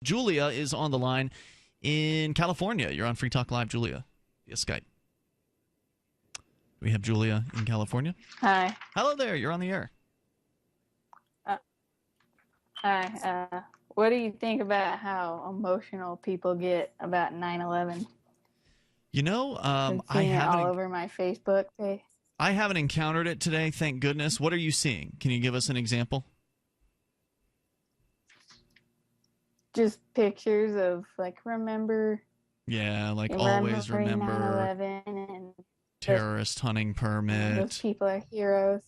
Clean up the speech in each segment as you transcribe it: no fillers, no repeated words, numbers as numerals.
Julia is on the line in California. You're on Free Talk Live, Julia, via Skype. We have Julia in California. Hi. Hello there. You're on the air. Hi. What do you think about how emotional people get about 9/11? You know, Been seeing it all over my Facebook page. I haven't encountered it today, thank goodness. What are you seeing? Can you give us an example? Just pictures of, like, remember. Yeah, like always remember 9/11 and terrorist hunting permit. those people are heroes.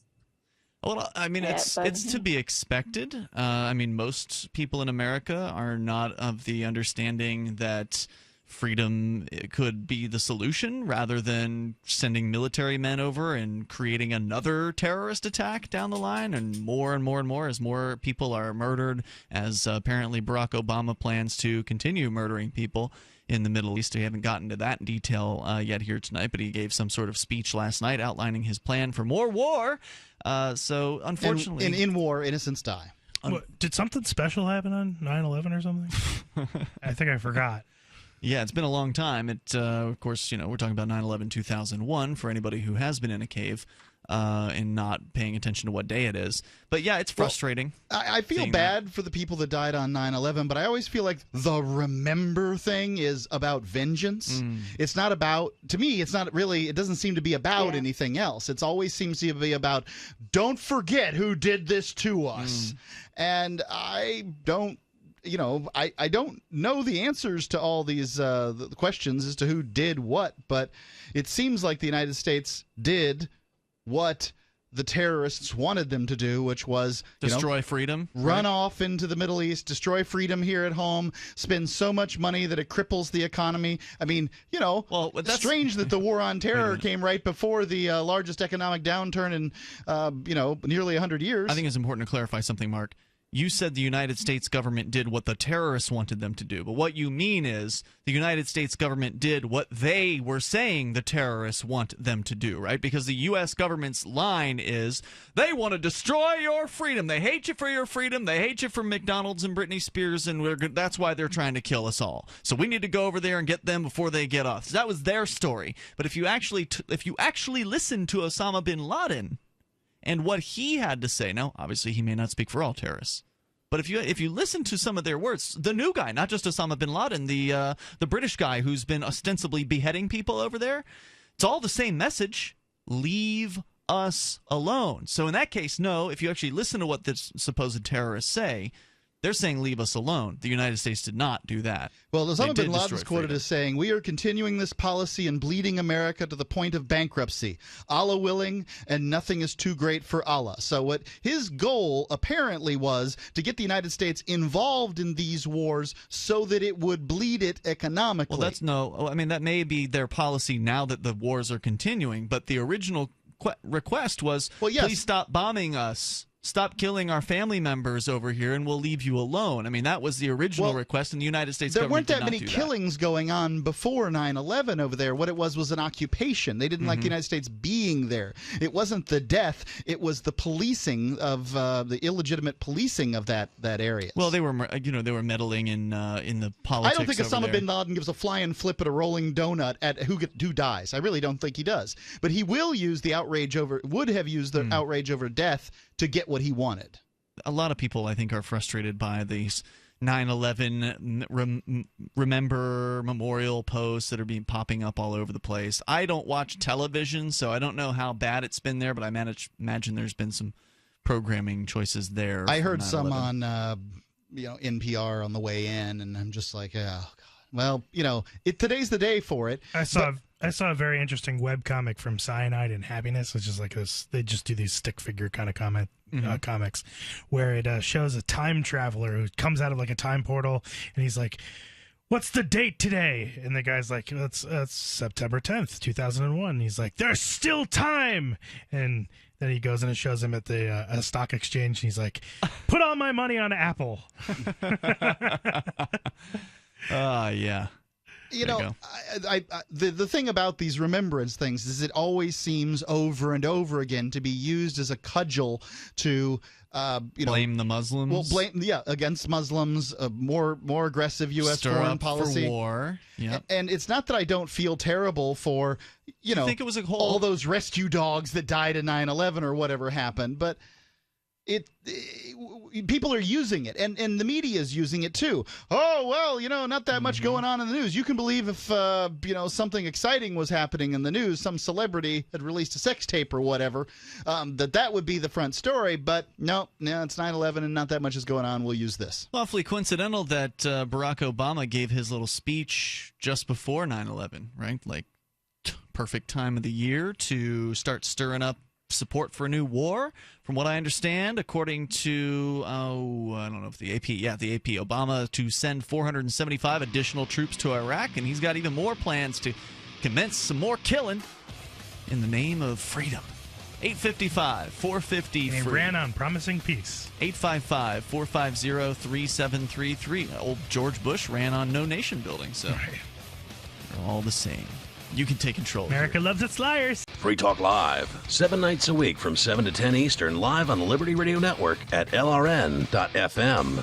Well, I mean, it's to be expected. I mean, most people in America are not of the understanding that freedom could be the solution rather than sending military men over and creating another terrorist attack down the line, and more and more and more as more people are murdered, as apparently Barack Obama plans to continue murdering people in the Middle East. We haven't gotten to that in detail yet here tonight, but he gave some sort of speech last night outlining his plan for more war. So, unfortunately... In war, innocents die. Did something special happen on 9/11 or something? I think I forgot. Yeah, it's been a long time. Of course, we're talking about 9/11/2001 for anybody who has been in a cave and not paying attention to what day it is. But yeah, it's frustrating. Well, I feel bad for the people that died on 9/11, but I always feel like the remember thing is about vengeance. It's not about, to me, it's not really, it doesn't seem to be about anything else. It always seems to be about, don't forget who did this to us. And I don't, I don't know the answers to all these the questions as to who did what, but it seems like the United States did what the terrorists wanted them to do, which was destroy freedom, run off into the Middle East, destroy freedom here at home, spend so much money that it cripples the economy. I mean, it's strange that the war on terror came right before the largest economic downturn in nearly 100 years. I think it's important to clarify something, Mark. You said the United States government did what the terrorists wanted them to do. But what you mean is the United States government did what they were saying the terrorists want them to do, right? Because the U.S. government's line is they want to destroy your freedom. They hate you for your freedom. They hate you for McDonald's and Britney Spears, and that's why they're trying to kill us all. So we need to go over there and get them before they get us. That was their story. But if you actually listen to Osama bin Laden and what he had to say. Now, obviously, he may not speak for all terrorists, but if you listen to some of their words, the new guy, not just Osama bin Laden, the British guy who's been ostensibly beheading people over there, it's all the same message: leave us alone. So in that case, no. If you actually listen to what the supposed terrorists say, they're saying leave us alone. The United States did not do that. Well, Osama bin Laden is quoted as saying, "We are continuing this policy and bleeding America to the point of bankruptcy. Allah willing, and nothing is too great for Allah." So what his goal apparently was to get the United States involved in these wars so that it would bleed it economically. Well, that may be their policy now that the wars are continuing, but the original request was, please stop bombing us. Stop killing our family members over here, and we'll leave you alone. I mean, that was the original request, and the United States government did not do that. There weren't that many killings going on before 9/11 over there. What it was an occupation. They didn't like the United States being there. It wasn't the death. It was the policing of the illegitimate policing of that area. Well, they were meddling in the politics. I don't think Osama bin Laden gives a flying flip at a rolling donut at who dies. I really don't think he does. But he will use the outrage would have used the outrage over death to get what he wanted. A lot of people, I think, are frustrated by these 9/11 remember memorial posts that are popping up all over the place. I don't watch television, so I don't know how bad it's been there, but I imagine there's been some programming choices there. I heard some on NPR on the way in, and I'm just like, oh, God. Well, today's the day for it. I saw a very interesting webcomic from Cyanide and Happiness, which is like this. They just do these stick figure kind of comics, where it shows a time traveler who comes out of like a time portal, and he's like, "What's the date today?" And the guy's like, "It's September 10th, 2001." And he's like, "There's still time." And then he goes and it shows him at the a stock exchange, and he's like, "Put all my money on Apple." Yeah. You There you know, go. the thing about these remembrance things is it always seems over and over again to be used as a cudgel to Blame the Muslims. Well, against Muslims, more aggressive U.S. Stir foreign up policy. for war. Yep. And it's not that I don't feel terrible for, I think it was a whole all those rescue dogs that died in 9/11 or whatever happened, but people are using it, and the media is using it too. Oh, well, not that much going on in the news. You can believe if something exciting was happening in the news, some celebrity had released a sex tape or whatever, that would be the front story. But no, it's 9/11 and not that much is going on. We'll use this. Awfully coincidental that Barack Obama gave his little speech just before 9/11, right? Like, perfect time of the year to start stirring up support for a new war. From what I understand, according to, I don't know if the AP, the AP, Obama to send 475 additional troops to Iraq, and he's got even more plans to commence some more killing in the name of freedom. 855-450 And he free. ran on promising peace. 855-450-3733. Old George Bush ran on no nation building, so Right. they're all the same. You can take control. America here. loves its liars. Free Talk Live, 7 nights a week from 7 to 10 Eastern, live on the Liberty Radio Network at LRN.FM.